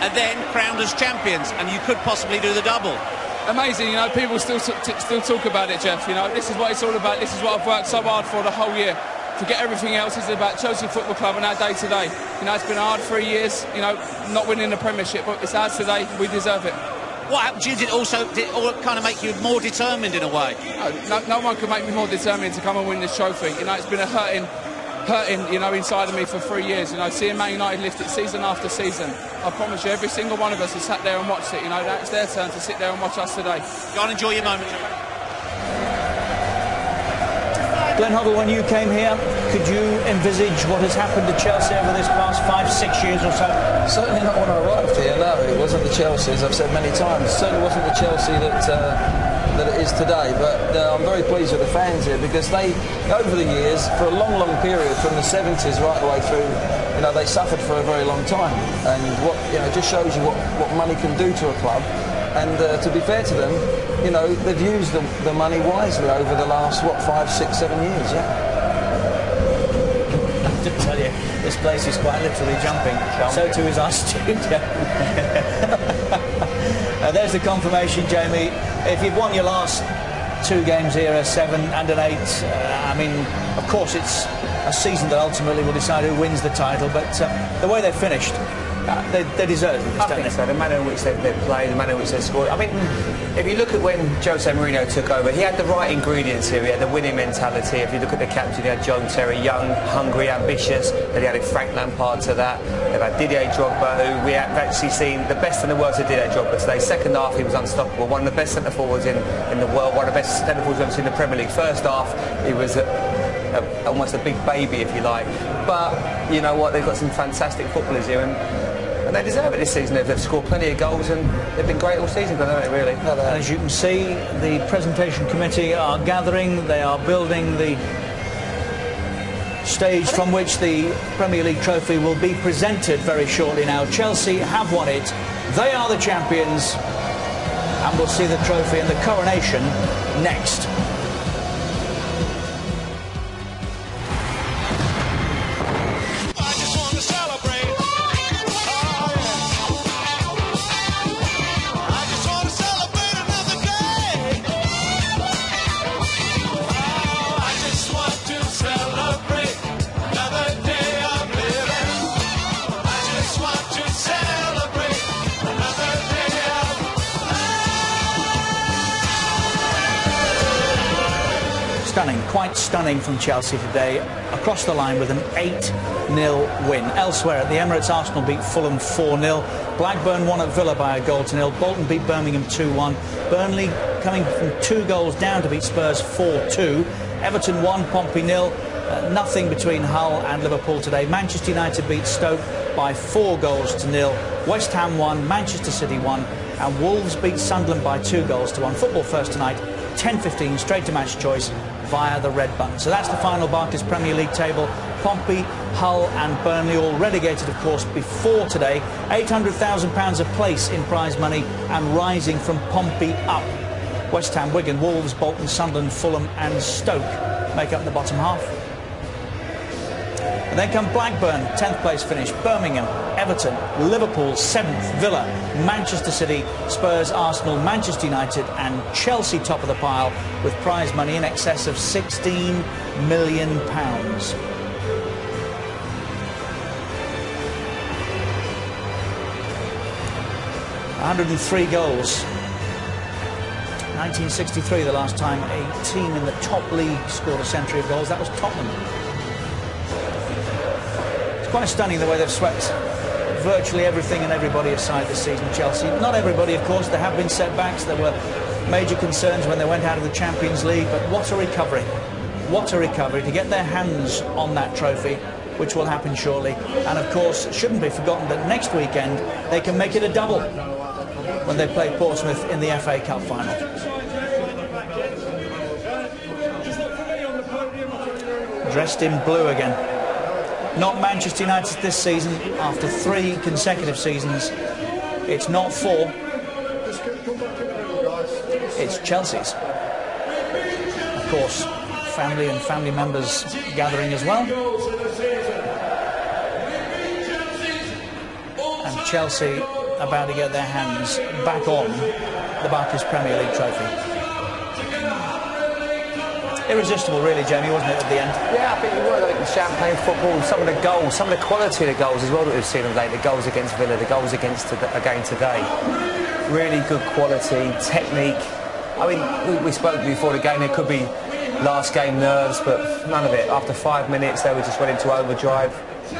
and then crowned as champions, and you could possibly do the double. Amazing, you know, people still talk about it, Jeff. You know, this is what it's all about. This is what I've worked so hard for the whole year. Forget everything else. This is about Chelsea Football Club and our day today. You know, it's been hard 3 years, you know, not winning the Premiership, but it's ours today. We deserve it. What happened? Did it all kind of make you more determined in a way? No one could make me more determined to come and win this trophy. You know, it's been a hurting, you know, inside of me for 3 years. You know, seeing Man United lift it season after season. I promise you, every single one of us has sat there and watched it. You know, it's their turn to sit there and watch us today. Go and enjoy your moment. Glenn Hoddle, when you came here, could you envisage what has happened to Chelsea over this past 5-6 years or so? Certainly not when I arrived here, no. It wasn't the Chelsea, as I've said many times. It certainly wasn't the Chelsea that it is today. But I'm very pleased with the fans here because they, over the years, for a long, long period, from the 70s right the way through, you know, they suffered for a very long time. And what, you know, just shows you what money can do to a club. And to be fair to them, you know, they've used the money wisely over the last, 5, 6, 7 years, yeah. I have to tell you, this place is quite literally jumping. So too is our studio. There's the confirmation, Jamie. If you've won your last 2 games here, a 7 and an 8, I mean, of course it's a season that ultimately will decide who wins the title, but the way they've finished, they deserve it. I think so. The manner in which they've played, the manner in which they've scored. I mean, if you look at when Jose Mourinho took over, he had the right ingredients here. He had the winning mentality. If you look at the captain, he had John Terry, young, hungry, ambitious. Then he added Frank Lampard to that. They've had Didier Drogba, who we have actually seen the best and the worst of Didier Drogba today. Second half, he was unstoppable. One of the best centre forwards in the world. One of the best centre forwards we've ever seen in the Premier League. First half, he was almost a big baby, if you like. But you know what? They've got some fantastic footballers here, and they deserve it this season. They've scored plenty of goals and they've been great all season, haven't they, really? As you can see, the presentation committee are gathering. They are building the stage from which the Premier League trophy will be presented very shortly now. Chelsea have won it. They are the champions. And we'll see the trophy and the coronation next. Stunning, quite stunning from Chelsea today, across the line with an 8-0 win. Elsewhere at the Emirates, Arsenal beat Fulham 4-0. Blackburn won at Villa by 1-0. Bolton beat Birmingham 2-1. Burnley coming from 2 goals down to beat Spurs 4-2. Everton 1, Pompey 0. Nothing between Hull and Liverpool today. Manchester United beat Stoke by 4-0. West Ham 1, Manchester City 1, and Wolves beat Sunderland by 2-1. Football first tonight, 10:15, straight to match choice via the red button. So that's the final Barclays Premier League table. Pompey, Hull and Burnley all relegated, of course, before today. £800,000 a place in prize money and rising from Pompey up. West Ham, Wigan, Wolves, Bolton, Sunderland, Fulham and Stoke make up the bottom half. And then come Blackburn, 10th place finish, Birmingham, Everton, Liverpool, 7th, Villa, Manchester City, Spurs, Arsenal, Manchester United and Chelsea top of the pile with prize money in excess of £16 million. 103 goals. 1963, the last time a team in the top league scored a century of goals. That was Tottenham. It's quite stunning the way they've swept virtually everything and everybody aside this season, Chelsea. Not everybody, of course. There have been setbacks. There were major concerns when they went out of the Champions League. But what a recovery. What a recovery to get their hands on that trophy, which will happen shortly. And, of course, it shouldn't be forgotten that next weekend they can make it a double when they play Portsmouth in the FA Cup final. Dressed in blue again. Not Manchester United this season after 3 consecutive seasons. It's not 4. It's Chelsea's. Of course, family and family members gathering as well. And Chelsea about to get their hands back on the Barclays Premier League trophy. Irresistible, really, Jamie, wasn't it, at the end? Yeah, I think it was. I think the champagne football, some of the goals, some of the quality of the goals as well that we've seen of late, the goals against Villa, the goals against again today. Really good quality, technique. I mean, we spoke before the game, there could be last game nerves, but none of it. After 5 minutes, they were just went into overdrive.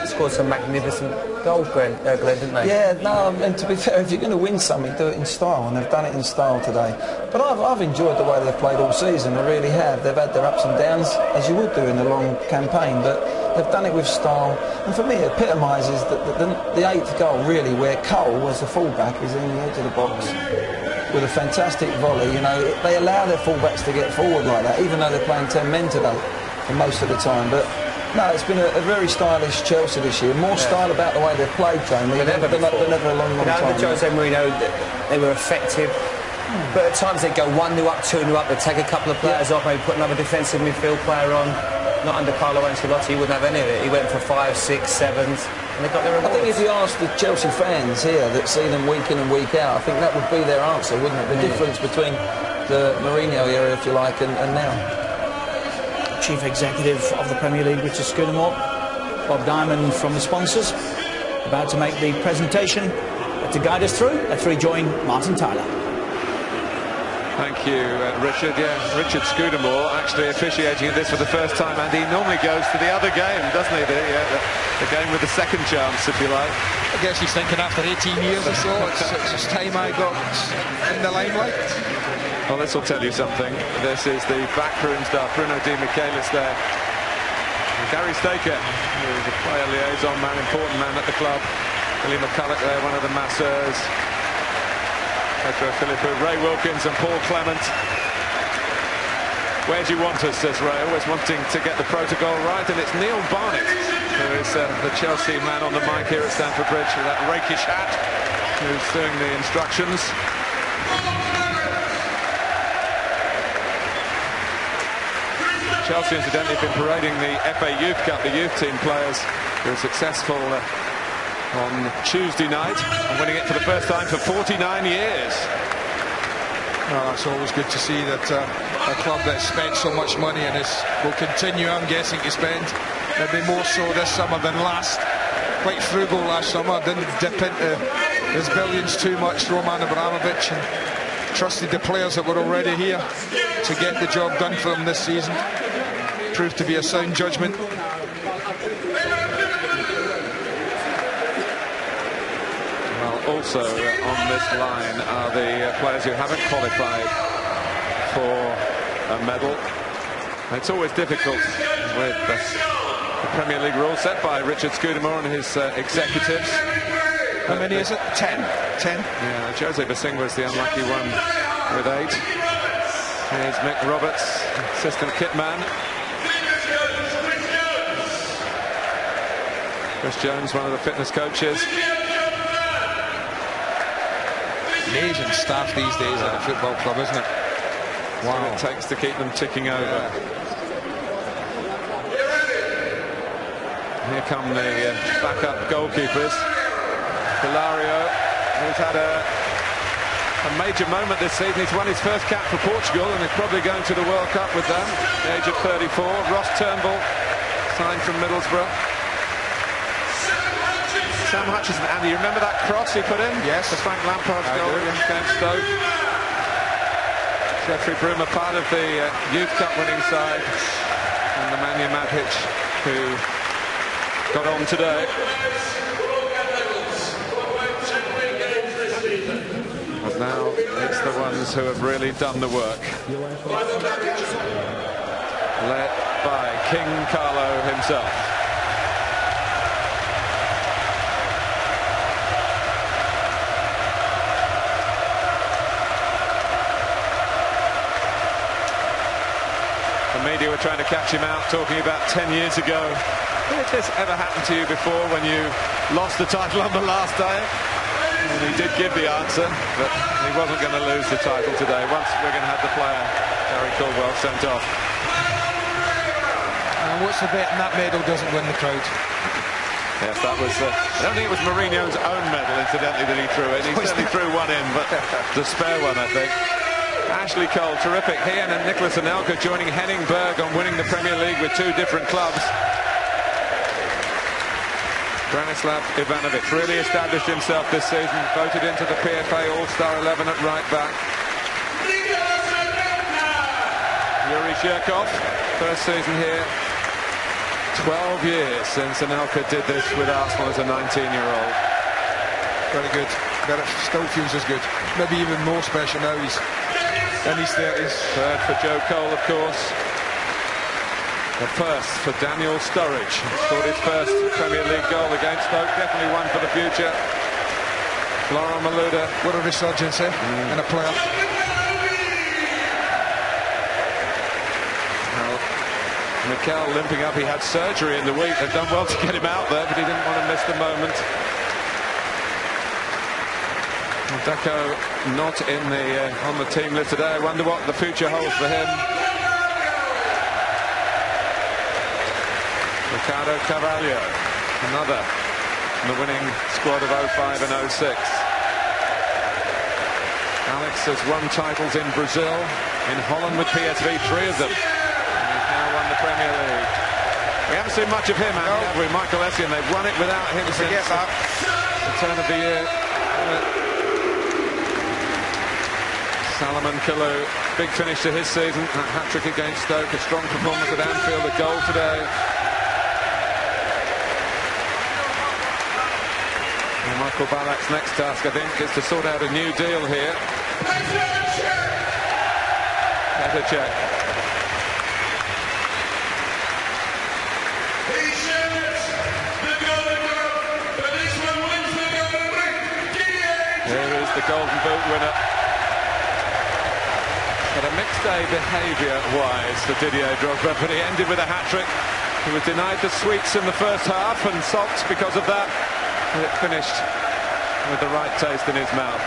Scored some magnificent goals, Glenn, didn't they? Yeah, no, and to be fair, if you're going to win something, do it in style, and they've done it in style today. But I've enjoyed the way they've played all season, I really have. They've had their ups and downs, as you would do in a long campaign, but they've done it with style. And for me, it epitomises the 8th goal, really, where Cole, as the fullback, is in the edge of the box with a fantastic volley. You know, they allow their fullbacks to get forward like that, even though they're playing 10 men today for most of the time. But no, it's been a very stylish Chelsea this year. More style about the way they've played, Jamie, than ever a long time. Under Jose Mourinho, they were effective. But at times they'd go 1-0 up, 2-0 up, they'd take a couple of players off, maybe put another defensive midfield player on. Not under Carlo Ancelotti, he wouldn't have any of it. He went for 5, 6, 7s, and they got their rewards. I think if you ask the Chelsea fans here that see them week in and week out, I think that would be their answer, wouldn't it? The difference between the Mourinho era, if you like, and now. Chief Executive of the Premier League, Richard Scudamore, Bob Diamond from the sponsors, about to make the presentation. To guide us through, let's rejoin Martin Tyler. Thank you, Richard. Yeah, Richard Scudamore actually officiating this for the first time, and he normally goes to the other game, doesn't he? The game with the second chance, if you like. I guess he's thinking after 18 years or so, it's time I got in the limelight. Well, this will tell you something. This is the backroom staff. Bruno Di Michelis there. And Gary Staker, who is a player liaison man, important man at the club. Billy McCulloch there, one of the masseurs. Pedro Filippo, Ray Wilkins and Paul Clement. Where do you want us, says Ray, always wanting to get the protocol right. And it's Neil Barnett, who is the Chelsea man on the mic here at Stamford Bridge with that rakish hat, who's doing the instructions. Chelsea, incidentally, have been parading the FA Youth Cup, the youth team players who were successful on Tuesday night and winning it for the first time for 49 years. Well, it's always good to see that a club that spent so much money and will continue, I'm guessing, to spend maybe more so this summer than last. Quite frugal last summer, didn't dip into his billions too much, Roman Abramovich, and trusted the players that were already here to get the job done for them this season. Proved to be a sound judgment. Well, also on this line are the players who haven't qualified for a medal. It's always difficult with the Premier League rules set by Richard Scudamore and his executives. How many is it? 10. 10? Yeah, Jose Basing was the unlucky one with 8. Here's Mick Roberts, assistant kit man. Chris Jones, one of the fitness coaches. Amazing staff these days at a football club, isn't it? Wow. What it takes to keep them ticking over. Here come the backup goalkeepers. Hilario, who's had a major moment this season. He's won his first cap for Portugal and is probably going to the World Cup with them. At the age of 34. Ross Turnbull, signed from Middlesbrough. Sam Hutchinson, Andy, you remember that cross he put in? Yes. The Frank Lampard's goal against Stoke. Jeffrey Bruma, part of the Youth Cup winning side. And Nemanja Matic, who got on today. But now it's the ones who have really done the work. Led by King Carlo himself. The media were trying to catch him out, talking about 10 years ago. Did this ever happen to you before when you lost the title on the last day? And he did give the answer, but he wasn't going to lose the title today. Once we're going to have the player, Gary Caldwell, sent off. And what's the bet? And that medal doesn't win the crowd. Yes, that was. I don't think it was Mourinho's own medal, incidentally, that he threw in. He certainly threw one in, but the spare one, I think. Ashley Cole, terrific. He and Nicholas Anelka joining Henning Berg on winning the Premier League with 2 different clubs. Branislav Ivanovic really established himself this season, voted into the PFA All-Star 11 at right back. Yuri Zhirkov, first season here. 12 years since Anelka did this with Arsenal as a 19-year-old. Very good. Still feels as good. Maybe even more special now. He's in his 30s. Third for Joe Cole, of course. The first for Daniel Sturridge. Scored his first Premier League goal against Stoke. Definitely one for the future. Laurent Malouda. What a resurgence, in a player. Mikel limping up. He had surgery in the week. They've done well to get him out there, but he didn't want to miss the moment. Deco not in the on the team list today. I wonder what the future holds for him. Ricardo Carvalho, another in the winning squad of 05 and 06. Alex has won titles in Brazil, in Holland with PSV, 3 of them. The Premier League. We haven't seen much of him, have we? Michael Essien, they've won it without him since the turn of the year. Salomon Kalou, big finish to his season. That hat-trick against Stoke, a strong performance at Anfield, a goal today. And Michael Ballack's next task, I think, is to sort out a new deal here. Better check. Here is the Golden Boot winner. But a mixed day behaviour-wise for Didier Drogba, but he ended with a hat-trick. He was denied the sweets in the first half and sulked because of that. And it finished with the right taste in his mouth.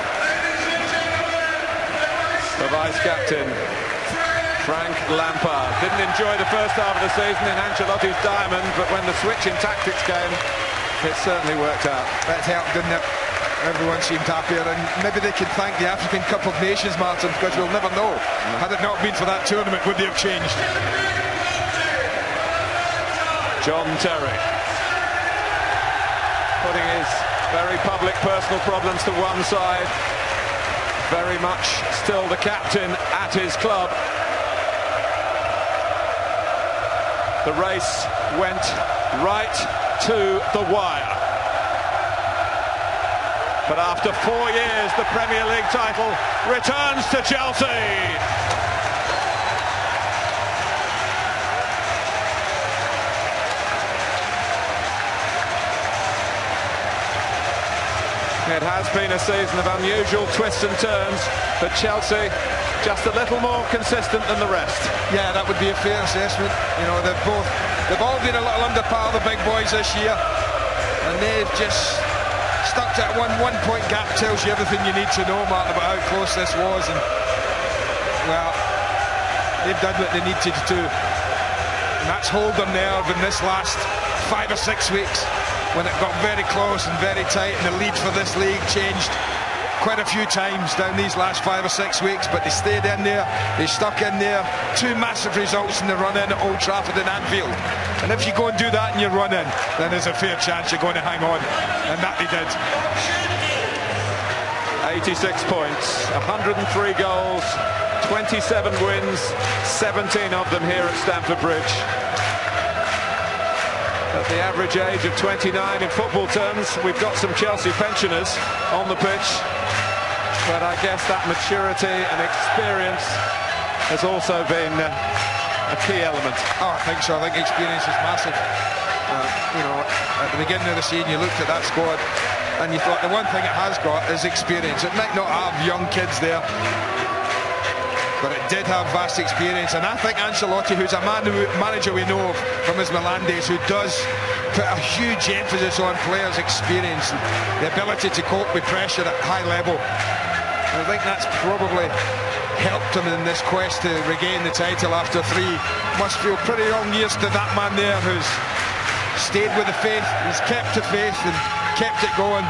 The vice-captain, Frank Lampard, didn't enjoy the first half of the season in Ancelotti's diamond, but when the switch in tactics came, it certainly worked out. That helped, didn't it? Everyone seemed happier, and maybe they could thank the African Cup of Nations, Martin, because we'll never know. Had it not been for that tournament, would they have changed? John Terry, putting his very public personal problems to one side, very much still the captain at his club. The race went right to the wire. But after 4 years, the Premier League title returns to Chelsea. It has been a season of unusual twists and turns, but Chelsea just a little more consistent than the rest. Yeah, that would be a fair assessment. You know, they've all been a little under par, the big boys, this year, and they've just stuck to that one-point gap. Tells you everything you need to know, Martin, about how close this was. And well, they've done what they needed to do, and that's hold their nerve in this last 5 or 6 weeks, when it got very close and very tight, and the lead for this league changed quite a few times down these last 5 or 6 weeks, but they stayed in there, they stuck in there. 2 massive results in the run-in at Old Trafford and Anfield, and if you go and do that in your run-in, then there's a fair chance you're going to hang on, and that they did. 86 points, 103 goals, 27 wins, 17 of them here at Stamford Bridge. At the average age of 29 in football terms, we've got some Chelsea pensioners on the pitch, but I guess that maturity and experience has also been a key element. Oh, I think so. I think experience is massive. You know, at the beginning of the season, you looked at that squad and you thought the one thing it has got is experience. It might not have young kids there, but it did have vast experience. And I think Ancelotti, who's a manager we know of from his Milan days, who does put a huge emphasis on players' experience and the ability to cope with pressure at high level, I think that's probably helped him in this quest to regain the title after 3 must feel pretty long years to that man there, who's stayed with the faith. He's kept the faith and kept it going.